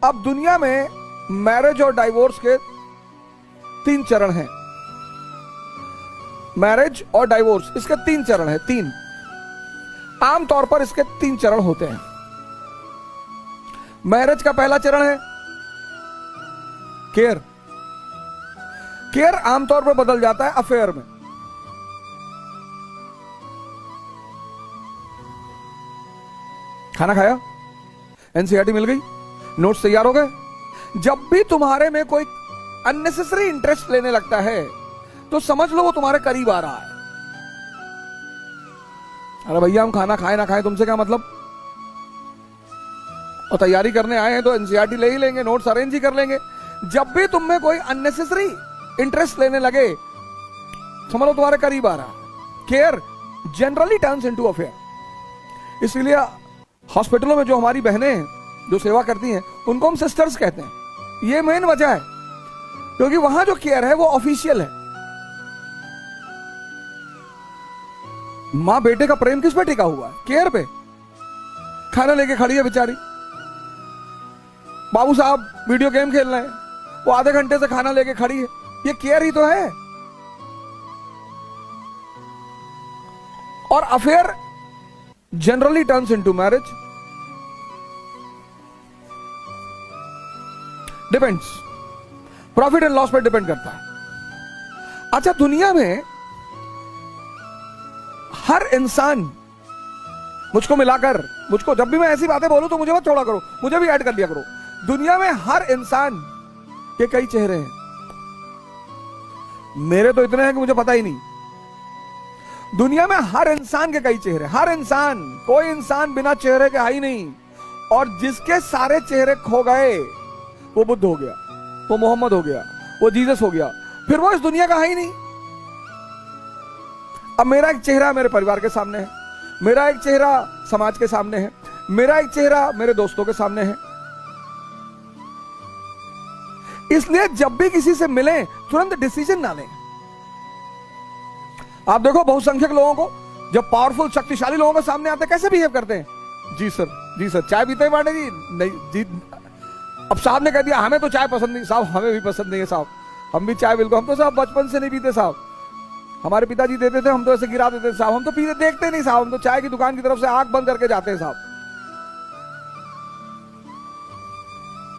अब दुनिया में मैरिज और डाइवोर्स के 3 चरण हैं। मैरिज और डाइवोर्स इसके 3 चरण हैं, 3। आमतौर पर इसके 3 चरण होते हैं। मैरिज का पहला चरण है केयर। केयर आमतौर पर बदल जाता है अफेयर में। खाना खाया, एनसीईआरटी मिल गई, नोट्स तैयार हो गए। जब भी तुम्हारे में कोई अननेसेसरी इंटरेस्ट लेने लगता है तो समझ लो वो तुम्हारे करीब आ रहा है। अरे भैया हम खाना खाए ना खाए तुमसे क्या मतलब, और तैयारी करने आए हैं तो एनसीईआरटी ले ही लेंगे, नोट्स अरेंज ही कर लेंगे। जब भी तुम में कोई अननेसेसरी इंटरेस्ट लेने लगे समझ लो तुम्हारे करीब आ रहा है। Care generally turns into affair. इसलिए हॉस्पिटलों में जो हमारी बहनें जो सेवा करती हैं उनको हम सिस्टर्स कहते हैं। ये मेन वजह है क्योंकि वहां जो केयर है वो ऑफिशियल है। मां बेटे का प्रेम किस पे टिका हुआ है? केयर पे। खाना लेके खड़ी है बेचारी, बाबू साहब वीडियो गेम खेल रहे हैं, वो आधे घंटे से खाना लेके खड़ी है। ये केयर ही तो है। और affair generally turns into marriage. Depends, profit and loss पे डिपेंड करता है। अच्छा, दुनिया में हर इंसान, मुझको मिलाकर, मुझको जब भी मैं ऐसी बातें बोलूं तो मुझे मत छोड़ा करो, मुझे भी ऐड कर लिया करो। दुनिया में हर इंसान के कई चेहरे हैं। मेरे तो इतने हैं कि मुझे पता ही नहीं। दुनिया में हर इंसान के कई चेहरे, हर इंसान, कोई इंसान बिना चेहरे के है ही नहीं। और जिसके सारे चेहरे खो गए वो बुद्ध हो गया, वो मोहम्मद हो गया, वो जीसस हो गया, फिर वो इस दुनिया का है ही नहीं। अब मेरा एक चेहरा मेरे परिवार के सामने है, मेरा एक चेहरा समाज के सामने है, मेरा एक चेहरा मेरे दोस्तों के सामने है। इसलिए जब भी किसी से मिलें तुरंत डिसीजन ना लें। आप देखो बहुसंख्यक लोगों को, जब पावरफुल शक्तिशाली लोगों के सामने आते कैसे बिहेव करते हैं। जी सर, जी सर, चाय पीते हैं बाटे जी? नहीं जी। अब साहब ने कह दिया हमें तो चाय पसंद नहीं। साहब हमें भी पसंद नहीं है साहब, हम भी चाय बिल्कुल, हम तो साहब बचपन से नहीं पीते साहब, हमारे पिताजी देते थे, हम तो ऐसे गिरा देते साहब, हम तो पीते देखते नहीं साहब, हम तो चाय की दुकान की तरफ से आंख बंद करके जाते हैं साहब।